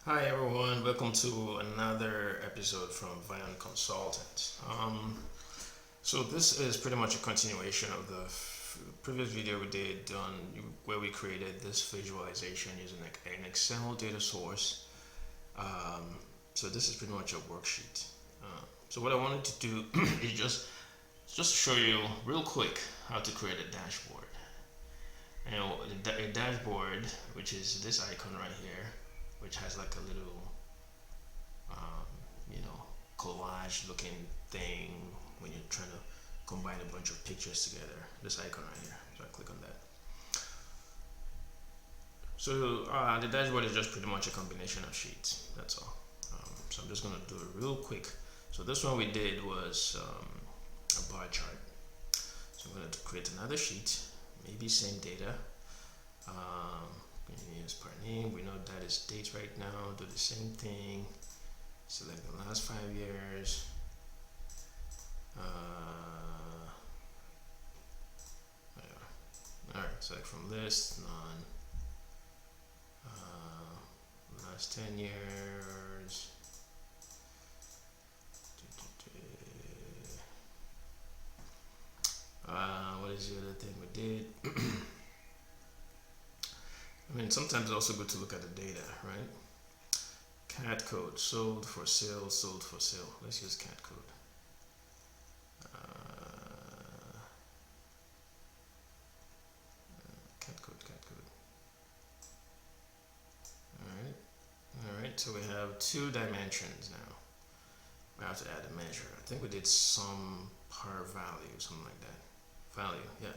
Hi everyone, welcome to another episode from Vion Consultant. So this is pretty much a continuation of the previous video we did on where we created this visualization using an Excel data source. Um, so this is pretty much a worksheet. So what I wanted to do is just show you real quick how to create a dashboard. A dashboard, which is this icon right here, which has like a little um, you know, collage looking thing when you're trying to combine a bunch of pictures together. This icon right here. So I click on that. So the dashboard is just pretty much a combination of sheets. That's all. So I'm just gonna do it real quick. So this one we did was a bar chart. So I'm going to create another sheet, maybe same data. Um, use per name. We know that is date right now. Do the same thing. Select the last 5 years. Alright, select from list, none. Last 10 years. What is the other thing we did? I mean, sometimes it's also good to look at the data, right? Cat code, sold for sale, sold for sale. Let's use cat code. Cat code. Alright, so we have two dimensions now. We have to add a measure. I think we did some per value, something like that. Value, yeah.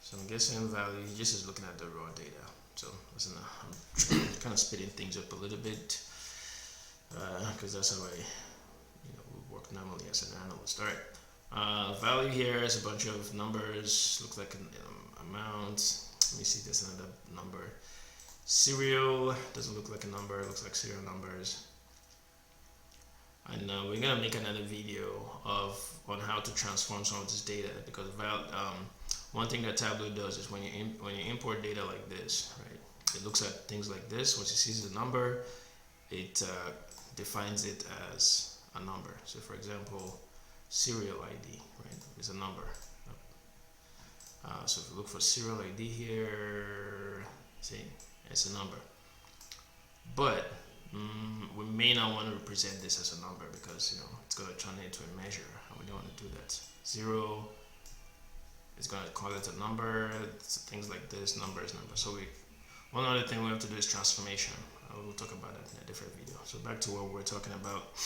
So I'm guessing value, he just is looking at the raw data. So listen, I'm kind of speeding things up a little bit because that's how I work normally as an analyst. All right, value here is a bunch of numbers. Looks like an amount. Let me see. There's another number. Serial doesn't look like a number. It looks like serial numbers. And we're gonna make another video on how to transform some of this data because one thing that Tableau does is when you import data like this, right? It looks at things like this. Once it sees the number, it defines it as a number. So, for example, serial ID, right, is a number. So if you look for serial ID here, see, it's a number. But we may not want to represent this as a number because it's going to turn it into a measure, and we don't want to do that. Zero is going to call it a number. Things like this, number is number. So one other thing we have to do is transformation. We'll talk about that in a different video. So back to what we're talking about.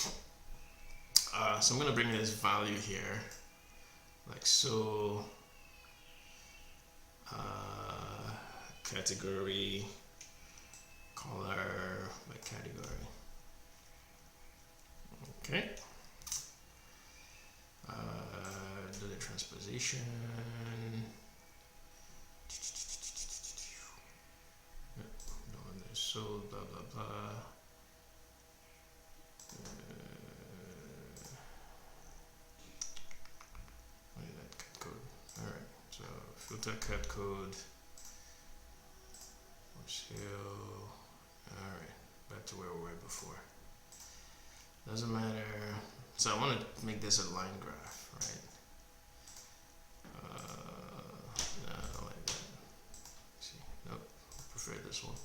So I'm going to bring this value here, like so. Category, color by category. Okay. Do the transposition. So blah blah blah. What is that cat code? All right. So filter cat code. All right. Back to where we were before. Doesn't matter. So I want to make this a line graph, right? No, I don't like that. Let's see, nope, I prefer this one.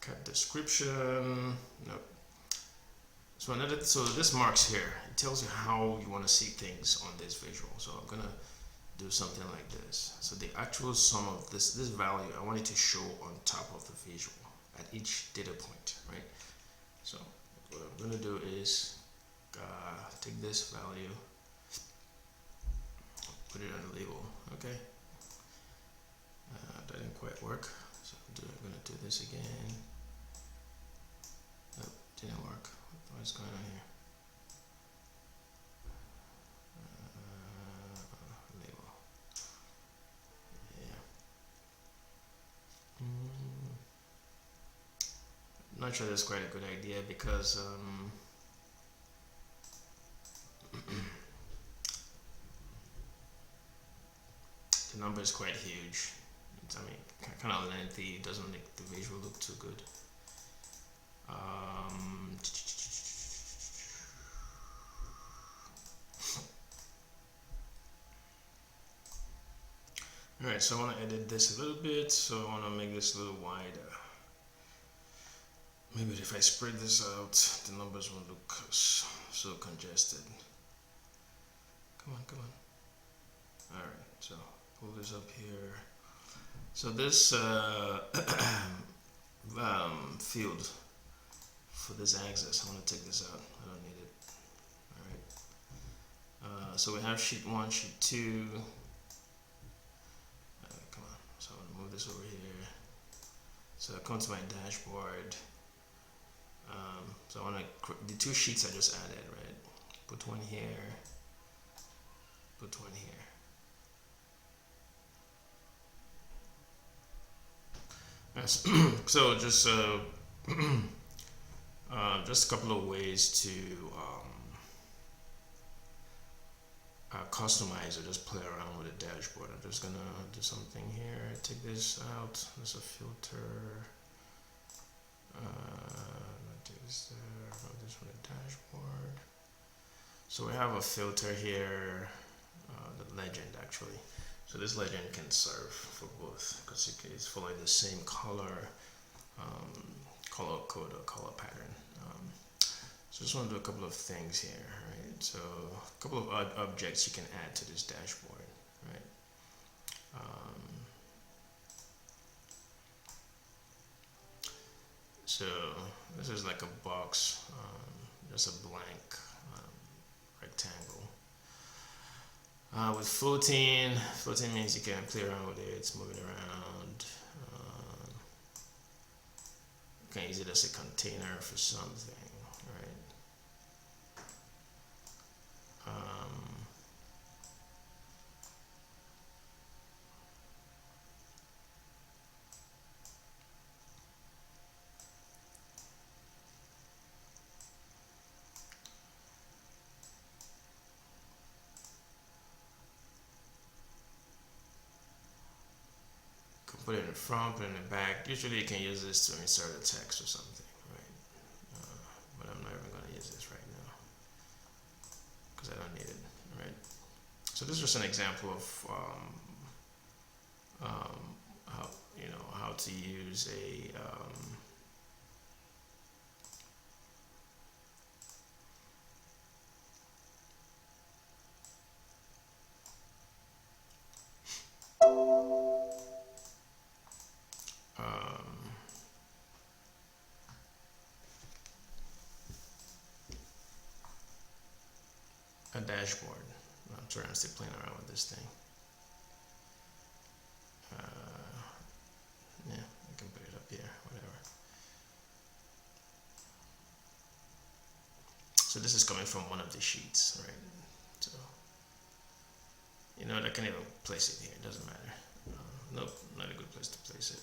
Cut description, nope. So this marks here. It tells you how you want to see things on this visual. So I'm gonna do something like this. So the actual sum of this value, I want it to show on top of the visual at each data point, right? So what I'm going to do is take this value, put it on a label, okay? That didn't quite work, so I'm going to do this again. Nope, didn't work. What's going on here? Label. Yeah. I'm not sure that's quite a good idea because the number is quite huge. I mean, kind of lengthy. It doesn't make the visual look too good. Alright, so I want to edit this a little bit, so I want to make this a little wider. Maybe if I spread this out, the numbers won't look so congested. Come on, come on. Alright, so pull this up here. So this field for this axis, I want to take this out. I don't need it. Alright. So we have sheet 1, sheet 2. Come on. So I'm going to move this over here. So I come to my dashboard. So I want to, the 2 sheets I just added, right? Put one here. Put one here. Yes. So just a couple of ways to customize or just play around with the dashboard. I'm just gonna do something here. Take this out. There's a filter. Take this there. Run this from the dashboard. So we have a filter here. The legend actually. So this legend can serve for both because it's following the same color code or color pattern. So just want to do a couple of things here, right? So a couple of objects you can add to this dashboard, right? So this is like a box, just a blank rectangle. With floating means you can play around with it, it's moving around. You can use it as a container for something, right? Put it in the front, put it in the back. Usually you can use this to insert a text or something, right? But I'm not even going to use this right now because I don't need it, right? So this is just an example of how to use a dashboard. I'm sorry, I'm still playing around with this thing. Yeah, I can put it up here, whatever. So this is coming from one of the sheets, right? So, I can even place it here, it doesn't matter. Nope, not a good place to place it.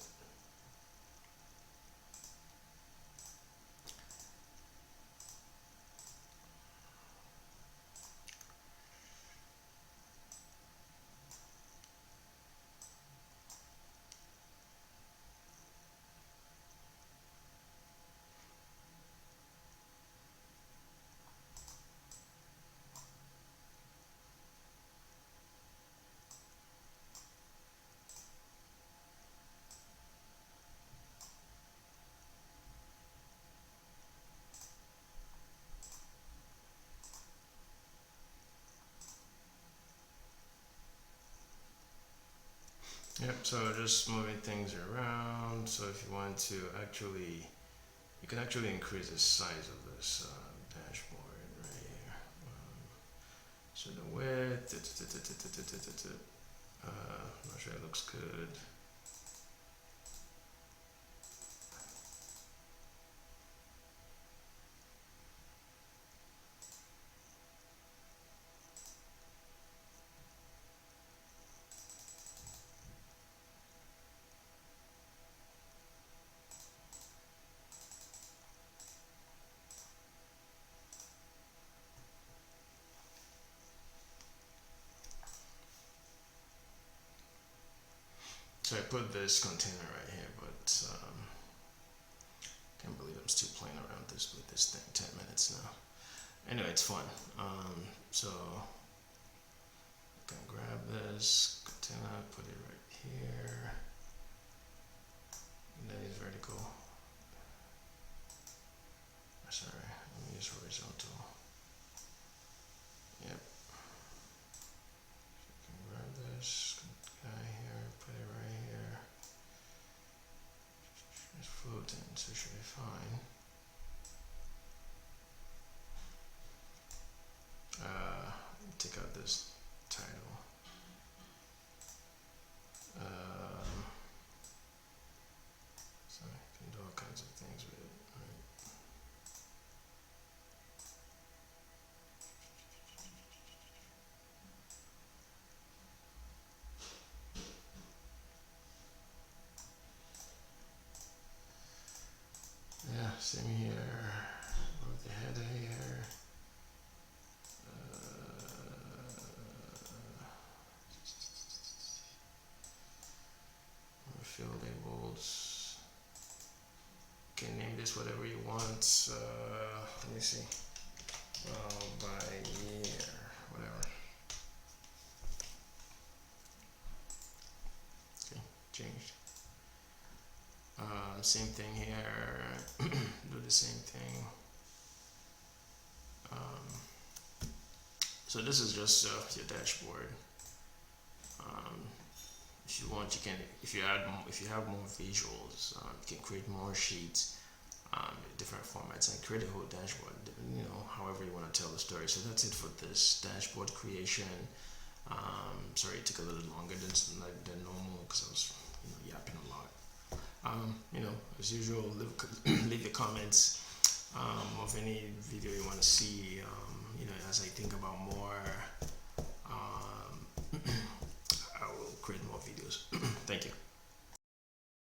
Yep, so just moving things around. So if you want to you can actually increase the size of this dashboard right here. So the width, not sure it looks good. So I put this container right here, but can't believe I'm still playing around this with this thing. 10 minutes now. Anyway, it's fun. So I can grab this container, put it right here, and then it's vertical. Sorry, let me use horizontal. Yep. So I can grab this guy here, put it right here. It's floating, so it should be fine. Take out this title. So I can do all kinds of things with it. Right? Yeah, same here. Move the header here. Fill labels. You can name this whatever you want. Let me see. By year, whatever. Okay, changed. Same thing here. Do the same thing. So this is just your dashboard. If you want, you can. If you have more visuals, you can create more sheets, different formats, and create a whole dashboard. You know, however you want to tell the story. So that's it for this dashboard creation. Sorry, it took a little longer than normal because I was yapping a lot. As usual, leave your comments of any video you want to see. As I think about more, I will create more videos. Thank you.